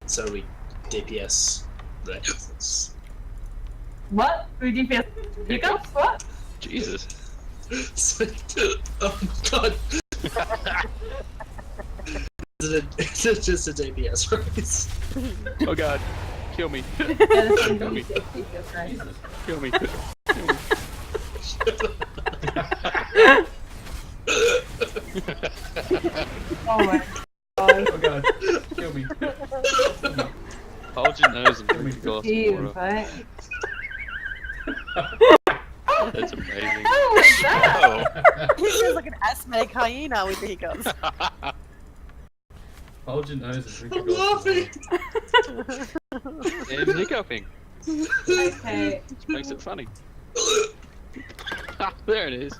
So we DPS recklessness. What? We DPS hiccups? What? Jesus. Oh my god. Is it just a DPS race? Oh god. Kill me. Yeah, this is Kill me. DPS, right? Kill me. Oh my god. Oh god, kill me. Hold your nose and drink a glass of Jeez, water. right? That's amazing. What was that? He sounds like an asthmatic hyena with the hiccups. Hold your nose and drink a I'm glass of laughing. water. And hiccuping. Okay. Which makes it funny. There it is.